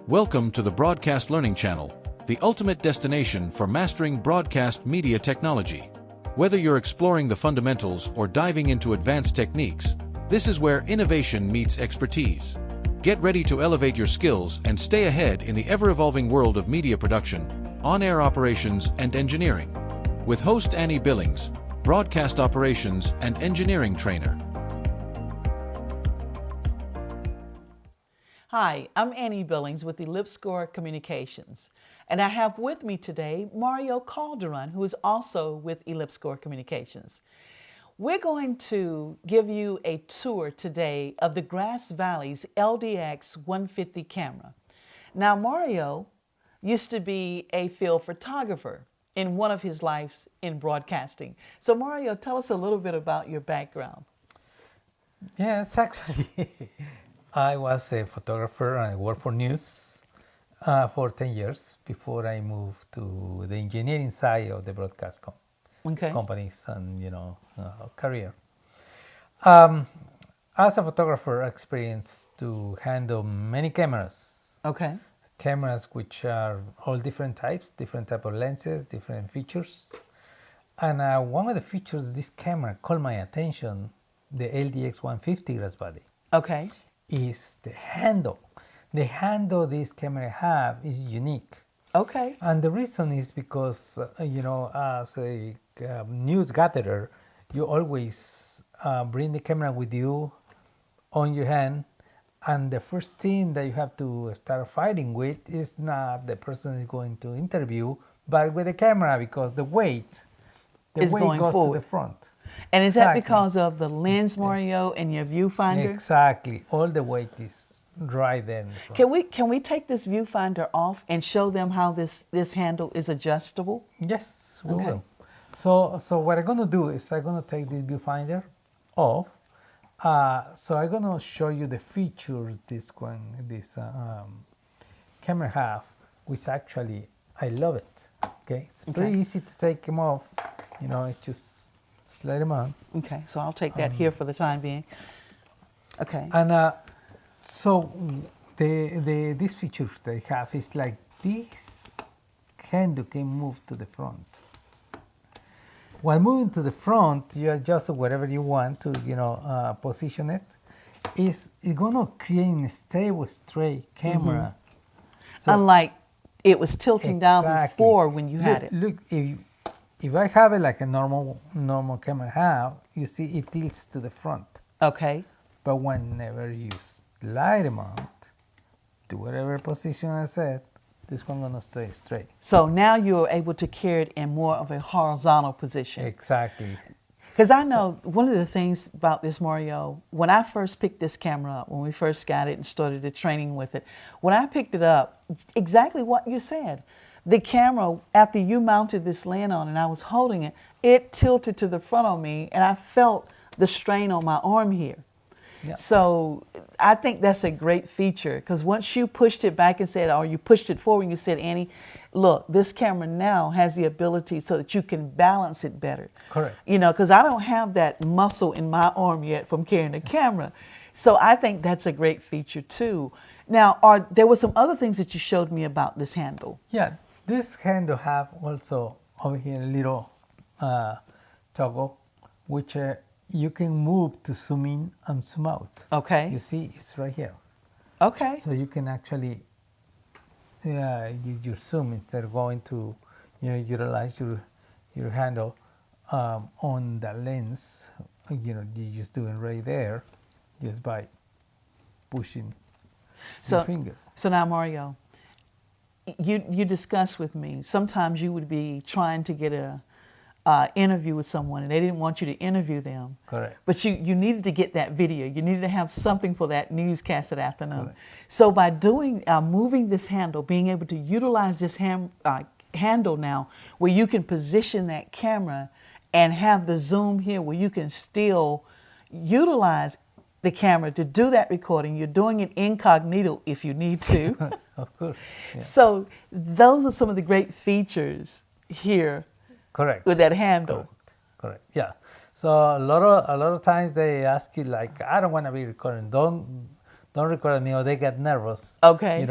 Welcome to the Broadcast Learning Channel, the ultimate destination for mastering broadcast media technology. Whether you're exploring the fundamentals or diving into advanced techniques, this is where innovation meets expertise. Get ready to elevate your skills and stay ahead in the ever-evolving world of media production, on-air operations, and engineering. With host Annie Billings, broadcast operations and engineering trainer. Hi, I'm Annie Billings with Ellipscore Communications, and I have with me today Mario Calderon, who is also with Ellipscore Communications. We're going to give you a tour today of the Grass Valley's LDX-150 camera. Now, Mario used to be a field photographer in one of his lives in broadcasting. So Mario, tell us a little bit about your background. Yes, actually, I was a photographer. I worked for news for 10 years before I moved to the engineering side of the broadcast companies and career. As a photographer, I experienced to handle many cameras. Okay. Cameras which are all different types, different type of lenses, different features. And one of the features of this camera caught my attention, the LDX-150 Grass Valley. Okay. Is the handle. The handle this camera have is unique. Okay. And the reason is because, as a news gatherer, you always bring the camera with you on your hand. And the first thing that you have to start fighting with is not the person is going to interview, but with the camera, because the weight goes forward to the front. And is that because of the lens, Mario, and your viewfinder? Exactly. All the weight is right there in the front. Can we take this viewfinder off and show them how this handle is adjustable? Yes, we will. So what I'm going to do is I'm going to take this viewfinder off. So I'm going to show you the features this camera have, which actually I love it. Okay, it's pretty easy to take them off. It's just slide them on. Okay, so I'll take that here for the time being. Okay. And so these features they have is like this handle can move to the front. While moving to the front, you adjust wherever you want to position it. It's going to create a stable, straight camera. So unlike it was tilting down before when you had it. Look, if I have it like a normal camera have, you see it tilts to the front. Okay. But whenever you slide them out to whatever position I said, this one's gonna stay straight. So now you're able to carry it in more of a horizontal position. Exactly. Because I know one of the things about this, Mario, when I first picked this camera up, when we first got it and started the training with it, when I picked it up, exactly what you said. The camera, after you mounted this lens on and I was holding it, it tilted to the front of me and I felt the strain on my arm here. Yeah. So I think that's a great feature because once you pushed it back and said, or you pushed it forward and you said, Annie, look, this camera now has the ability so that you can balance it better. Correct. Because I don't have that muscle in my arm yet from carrying the camera. So I think that's a great feature too. Now, there were some other things that you showed me about this handle. Yeah. This handle have also over here a little toggle, which you can move to zoom in and zoom out. Okay. You see, it's right here. Okay. So you can actually use your zoom instead of going to utilize your handle on the lens. You just do it right there, just by pushing your finger. So now, Mario, you discussed with me, sometimes you would be trying to get a interview with someone and they didn't want you to interview them. Correct. But you needed to get that video. You needed to have something for that newscast that afternoon. Correct. So by moving this handle, being able to utilize this handle now where you can position that camera and have the zoom here where you can still utilize the camera to do that recording. You're doing it incognito if you need to. Of course. Yeah. So those are some of the great features here. Correct. With that handle. Correct. Yeah. So a lot of times they ask you like, I don't want to be recording. Don't record me, or they get nervous. Okay.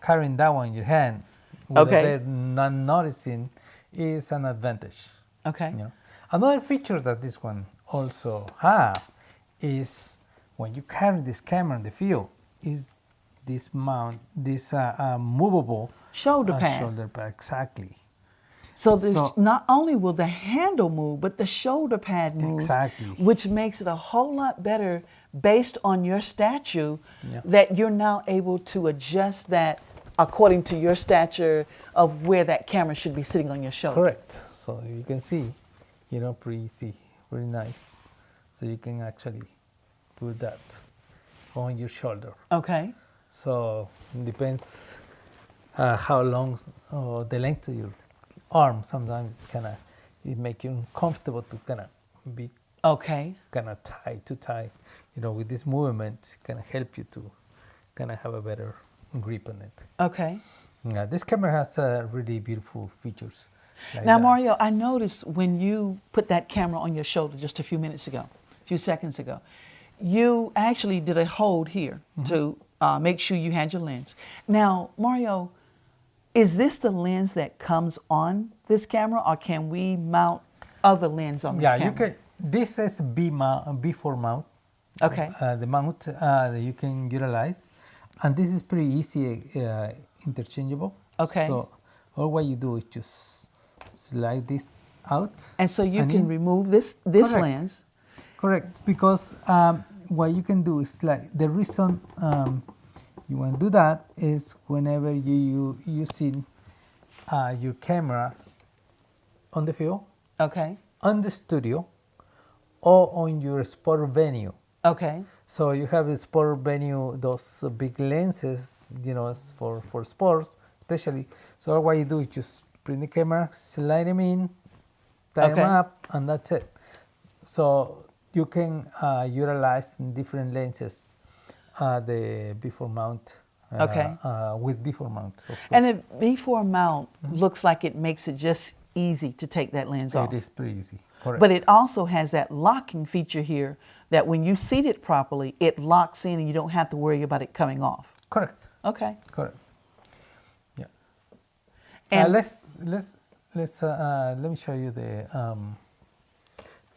carrying that one in your hand without Okay. they're not noticing is an advantage. Okay. You know? Another feature that this one also have is when you carry this camera in the field is this movable Shoulder pad. Shoulder pad, exactly. So, So- not only will the handle move, but the shoulder pad moves, Exactly. which makes it a whole lot better based on your stature. Yeah. That you're now able to adjust that according to your stature of where that camera should be sitting on your shoulder. Correct. So you can see, pretty easy, very nice. So you can actually put that on your shoulder. Okay. So it depends how long the length of your arm. Sometimes it make you uncomfortable to kind of be Okay. kind of too tight. With this movement, it can help you to kind of have a better grip on it. Okay. Yeah, this camera has really beautiful features. like Now, that. Mario, I noticed when you put that camera on your shoulder just a few seconds ago, you actually did a hold here to make sure you had your lens. Now, Mario, is this the lens that comes on this camera, or can we mount other lens on this Yeah, camera? you can. This is B4 mount. Okay. The mount that you can utilize, and this is pretty easy, interchangeable. Okay. So all what you do is just slide this out. And so you and can in. remove this Correct. lens. Correct, because what you can do is the reason you want to do that is whenever you using your camera on the field, Okay. on the studio, or on your sport venue. Okay. So you have the sport venue, those big lenses, for sports especially. So what you do is just bring the camera, slide them in, tie Okay. them up, and that's it. So you can utilize different lenses, the before mount. Okay. With before mount. Of course. And the B4 mount looks like it makes it just easy to take that lens off. It is pretty easy. Correct. But it also has that locking feature here that when you seat it properly, it locks in and you don't have to worry about it coming off. Correct. Okay. Correct. Yeah. And let's let me show you the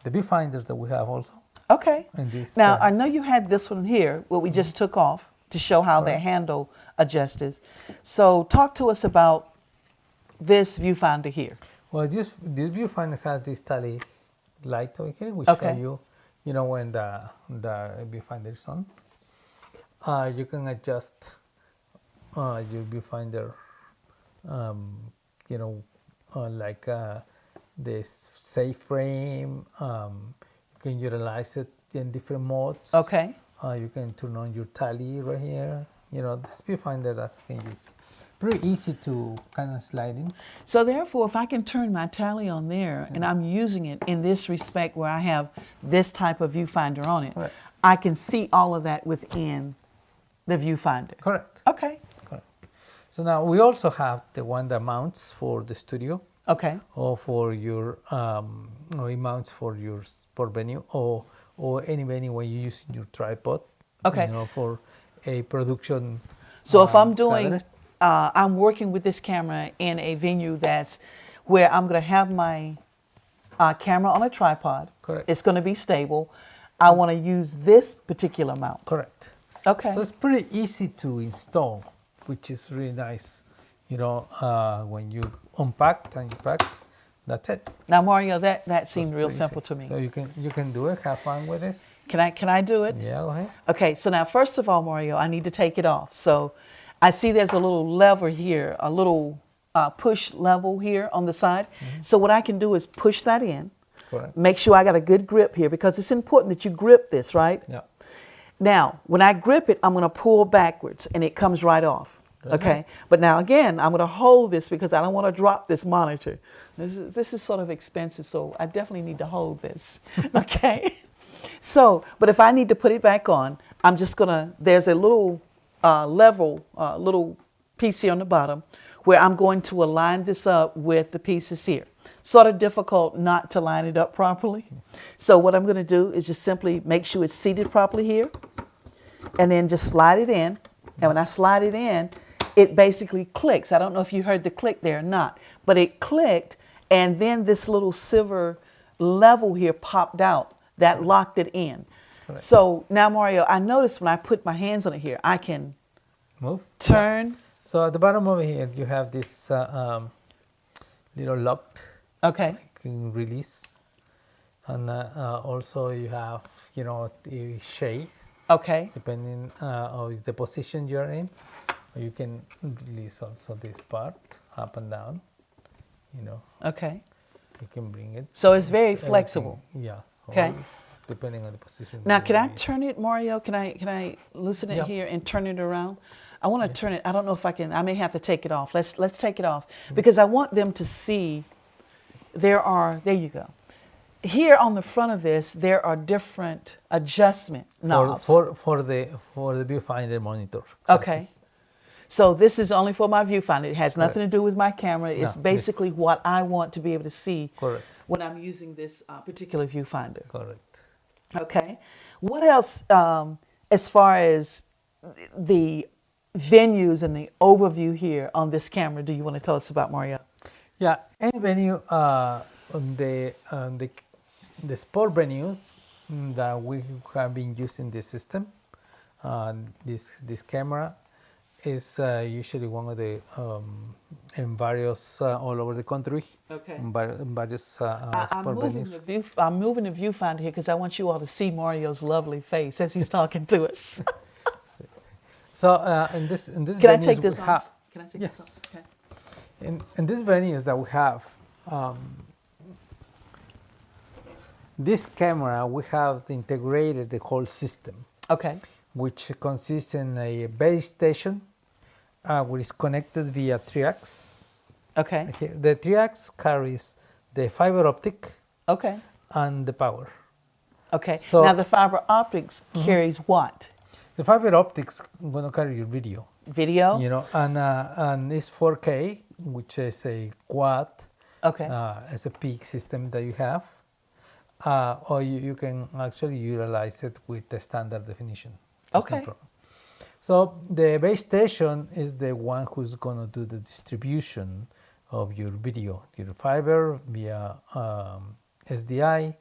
viewfinders that we have also. okay. In this, Now, I know you had this one here, what we just took off to show how the handle adjusts. So talk to us about this viewfinder here. Well, this viewfinder has this tally light over here, which Okay. show you, when the viewfinder is on. You can adjust your viewfinder, like the safe frame. You can utilize it in different modes. Okay. You can turn on your tally right here. This viewfinder that you can use. Pretty easy to kind of slide in. So therefore, if I can turn my tally on there and I'm using it in this respect where I have this type of viewfinder on it, Right. I can see all of that within the viewfinder. Correct. Okay. Correct. So now we also have the one that mounts for the studio, Okay. or for your, or it mounts for your sport venue, or any venue when you use your tripod. Okay. For a production. So if I'm doing, gathering. I'm working with this camera in a venue that's where I'm going to have my camera on a tripod. Correct. It's going to be stable. I want to use this particular mount. Correct. Okay. So it's pretty easy to install, which is really nice. When you unpacked and you packed, that's it. Now, Mario, that seemed It's real pretty simple easy. to me. So you can do it. Have fun with this. Can I do it? Yeah, go ahead. Okay, so now first of all, Mario, I need to take it off. So I see there's a little lever here, a little push level here on the side. So what I can do is push that in, Correct. make sure I got a good grip here because it's important that you grip this, right? Yeah. Now, when I grip it, I'm going to pull backwards and it comes right off. Okay, but now again, I'm going to hold this because I don't want to drop this monitor. This is sort of expensive, so I definitely need to hold this. Okay. So, but if I need to put it back on, I'm just gonna, there's a little little piece here on the bottom where I'm going to align this up with the pieces here. Sort of difficult not to line it up properly. So what I'm gonna do is just simply make sure it's seated properly here and then just slide it in. And when I slide it in, it basically clicks. I don't know if you heard the click there or not, but it clicked, and then this little silver level here popped out that locked it in. Correct. So now, Mario, I noticed when I put my hands on it here, I can Move. turn. So at the bottom over here, you have this little lock. Okay. You can release, and also you have, the shade. Okay. Depending on the position you're in, you can release also this part up and down. Okay. You can bring it. So it's very Everything, flexible. Yeah. Okay. Depending on the position. Now, you can I be. turn it, Mario? Can I loosen it Yeah. here and turn it around? I want to turn it. I don't know if I can. I may have to take it off. Let's take it off because I want them to see. There you go. Here on the front of this, there are different adjustment knobs. For the viewfinder monitor. Exactly. Okay. So this is only for my viewfinder. It has nothing to do with my camera. It's No, basically what I want to be able to see Correct. when I'm using this particular viewfinder. Correct. Okay. What else, as far as the venues and the overview here on this camera, do you want to tell us about, Mario? Yeah. Any venue, the sport venues that we have been using this system, this camera is usually one of the in various all over the country. Okay. In various sport venues. I'm moving the viewfinder here because I want you all to see Mario's lovely face as he's talking to us. So in this Can I take this off? Can I take Yes. this off? Okay. In these venues that we have, this camera, we have integrated the whole system, Okay. which consists in a base station, which is connected via triax. Okay. Here, the triax carries the fiber optic Okay. and the power. Okay. So- Now the fiber optics carries what? The fiber optics going to carry your video, Video? and it's 4K, which is a quad. Okay. As a peak system that you have, or you can actually utilize it with the standard definition. That's no Okay. problem. So the base station is the one who's going to do the distribution of your video, your fiber via SDI,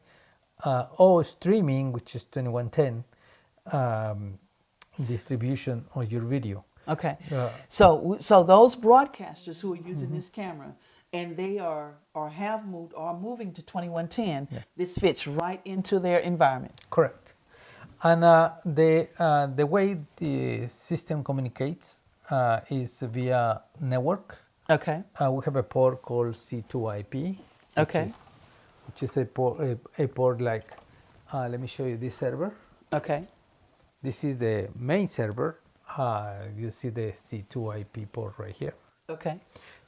or streaming, which is 2110, distribution of your video. Okay. Uh, So those broadcasters who are using this camera and they are moving to 2110, this fits right into their environment. Correct. And the way the system communicates is via network. Okay. We have a port called C2IP. Okay. Which is a port like, let me show you this server. Okay. This is the main server. You see the C2IP port right here. Okay.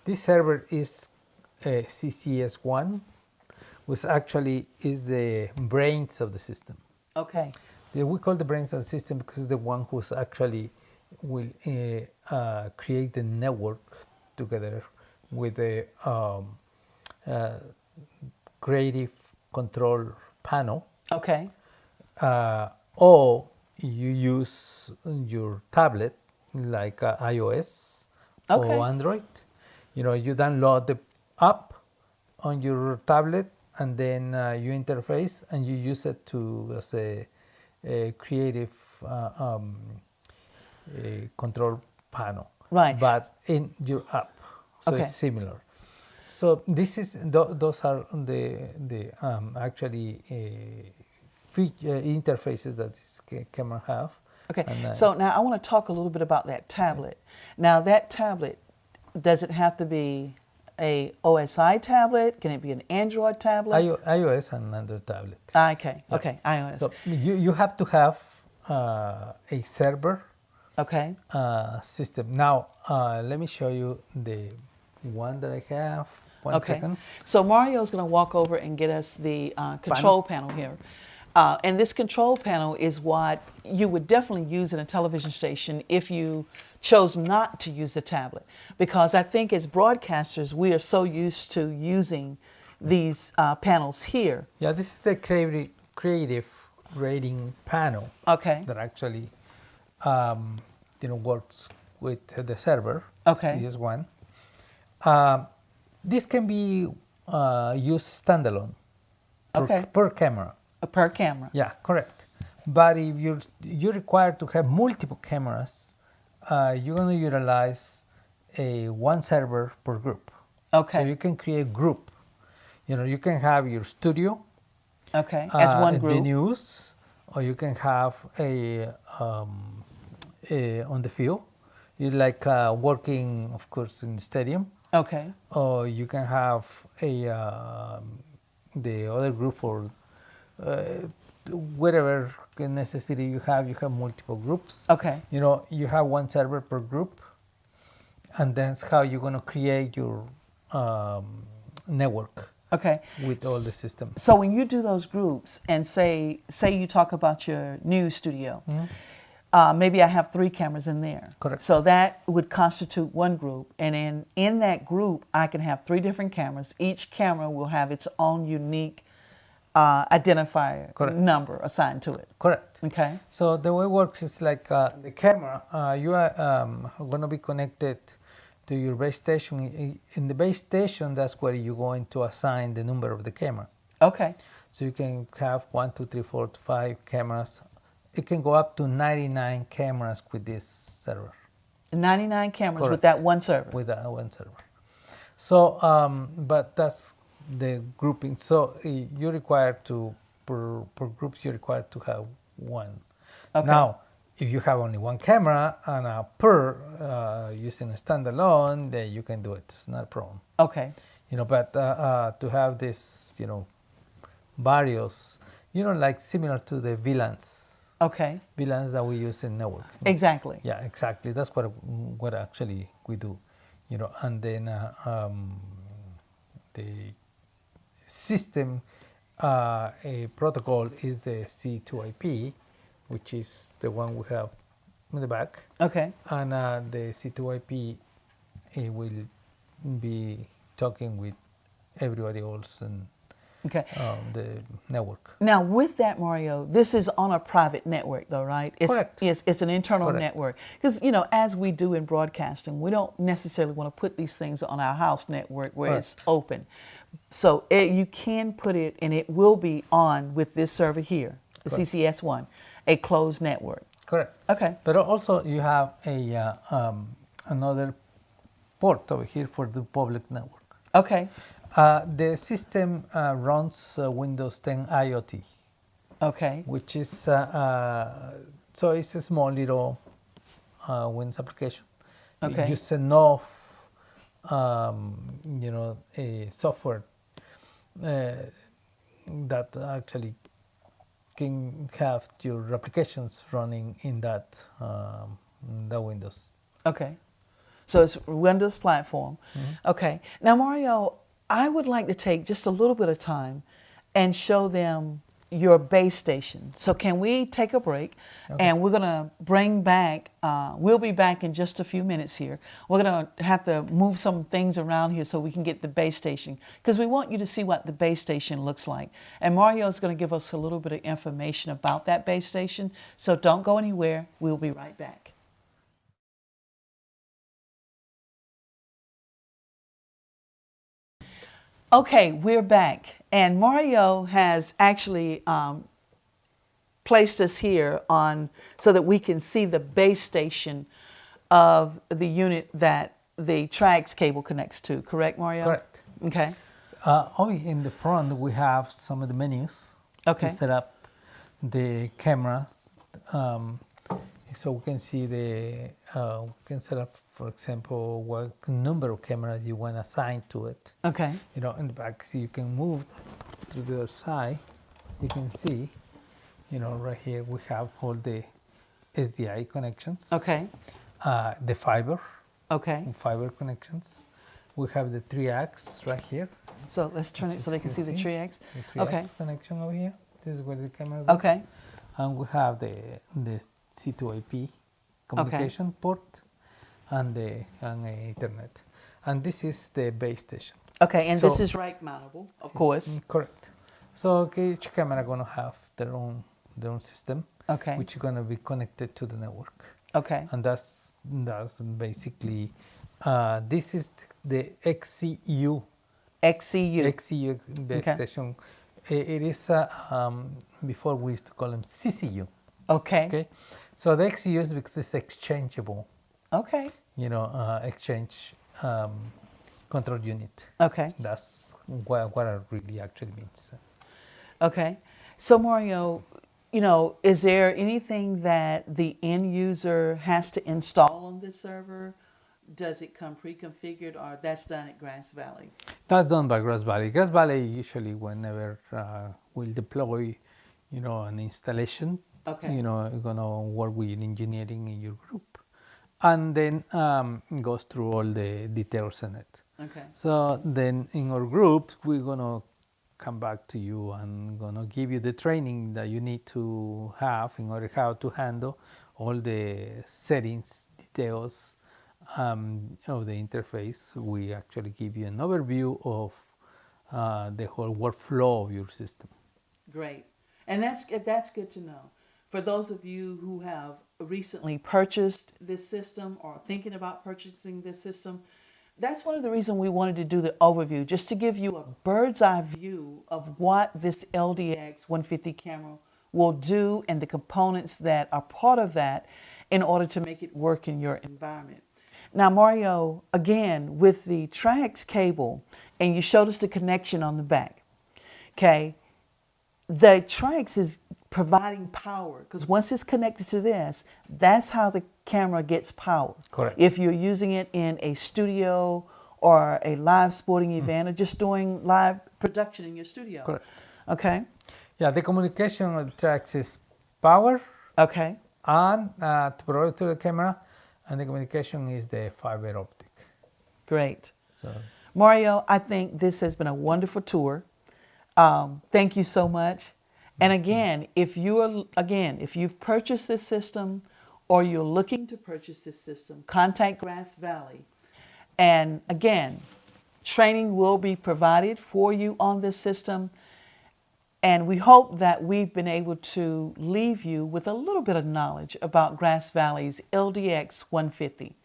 This server is a CCS1, which actually is the brains of the system. Okay. We call the brains of the system because it's the one who's actually will create the network together with the creative control panel. Okay. Or you use your tablet like iOS Okay. or Android. You download the app on your tablet and then you interface and you use it as a creative control panel. Right. But in your app, so Okay. it's similar. So this is those are the actually interfaces that this camera have. Okay. And, So now I want to talk a little bit about that tablet. Now that tablet, does it have to be a OSI tablet? Can it be an Android tablet? iOS and Android tablet. Okay. Okay. iOS. So you have to have a server Okay. system. Now let me show you the one that I have. One second. So Mario's going to walk over and get us the control panel here. And this control panel is what you would definitely use in a television station if you chose not to use the tablet. Because I think as broadcasters, we are so used to using these panels here. Yeah, this is the creative rating panel. Okay. That actually works with the server, Okay. CS1. This can be used standalone Okay. per camera. Per camera. Yeah, correct. But if you're required to have multiple cameras, you're going to utilize one server per group. Okay. So you can create group. You can have your studio. Okay. As one group. The news, or you can have on the field. You like working, of course, in the stadium. Okay. Or you can have the other group for whatever necessity you have. You have multiple groups. Okay. You have one server per group, and that's how you're going to create your network. Okay. With all the systems. So when you do those groups and say you talk about your news studio, maybe I have 3 cameras in there. Correct. So that would constitute one group, and in that group I can have 3 different cameras. Each camera will have its own unique identifier number assigned to it. Correct. Okay. So the way it works is like the camera, you are going to be connected to your base station. In the base station, that's where you're going to assign the number of the camera. Okay. So you can have 1, 2, 3, 4, 5 cameras. It can go up to 99 cameras with this server. 99 cameras. Correct. With that one server. With that one server. So, but that's the grouping. So you're required to, per group, you're required to have one. Okay. Now, if you have only one camera and a per using a standalone, then you can do it. It's not a problem. Okay. But to have this, various, like similar to the VLANs. Okay. VLANs that we use in network. Exactly. Yeah, exactly. That's what actually we do. And then the system a protocol is the C2IP, which is the one we have in the back. Okay. And the C2IP will be talking with everybody else and Okay. the network. Now, with that, Mario, this is on a private network, though, right? Correct. It's an internal Correct. network. Because, as we do in broadcasting, we don't necessarily want to put these things on our house network where Correct. it's open. So you can put it, and it will be on with this server here, the Correct. CCS1, a closed network. Correct. Okay. But also you have a another port over here for the public network. Okay. The system runs Windows 10 IoT. Okay. Which is so it's a small little Windows application. Okay. It uses enough a software that actually can have your applications running in that the Windows. Okay. So it's Windows platform. Mm-hmm. Okay. Now, Mario, I would like to take just a little bit of time and show them your base station. So can we take a break? Okay. And we're going to bring back, we'll be back in just a few minutes here. We're going to have to move some things around here so we can get the base station, because we want you to see what the base station looks like. And Mario is going to give us a little bit of information about that base station. So don't go anywhere. We'll be right back. Okay, we're back, and Mario has actually placed us here on so that we can see the base station of the unit that the Trax cable connects to. Correct, Mario? Correct. Okay. Over in the front, we have some of the menus okay. to set up the cameras. So we can see we can set up, for example, what number of cameras you want to assign to it. Okay. In the back, so you can move to the other side. You can see, right here we have all the SDI connections. Okay. The fiber. Okay. Fiber connections. We have the 3X right here. So let's turn it so they can see the 3X. The 3X okay. connection over here. This is where the camera goes. Okay. And we have the C2IP communication port and the Ethernet. And this is the base station. Okay, and this is rack mountable, of course. Correct. So each camera going to have their own system, okay. which is going to be connected to the network. Okay. And that's does basically, this is the XCU XCU. base Okay. station. It is, before we used to call them CCU. Okay. Okay, so the XCU is because it's exchangeable, Okay. exchange control unit. Okay. That's what it really actually means. Okay. So Mario, is there anything that the end user has to install on this server? Does it come pre-configured, or that's done at Grass Valley? That's done by Grass Valley. Grass Valley usually, whenever will deploy, an installation. Okay. You're gonna work with engineering in your group, and then goes through all the details in it. Okay. So then in our group, we're gonna come back to you and gonna give you the training that you need to have in order how to handle all the settings, details of the interface. We actually give you an overview of the whole workflow of your system. Great. And that's good to know. For those of you who have recently purchased this system or thinking about purchasing this system, that's one of the reasons we wanted to do the overview, just to give you a bird's eye view of what this LDX-150 camera will do and the components that are part of that in order to make it work in your environment. Now, Mario, again, with the Trax cable, and you showed us the connection on the back, okay, the Trax is providing power, because once it's connected to this, that's how the camera gets power. Correct. If you're using it in a studio or a live sporting event or just doing live production in your studio. Correct. Okay? Yeah, the communication of the tracks is power Okay. and to provide to the camera, and the communication is the fiber optic. Great. So Mario, I think this has been a wonderful tour. Thank you so much. And again, if you've purchased this system or you're looking to purchase this system, contact Grass Valley. And again, training will be provided for you on this system. And we hope that we've been able to leave you with a little bit of knowledge about Grass Valley's LDX 150.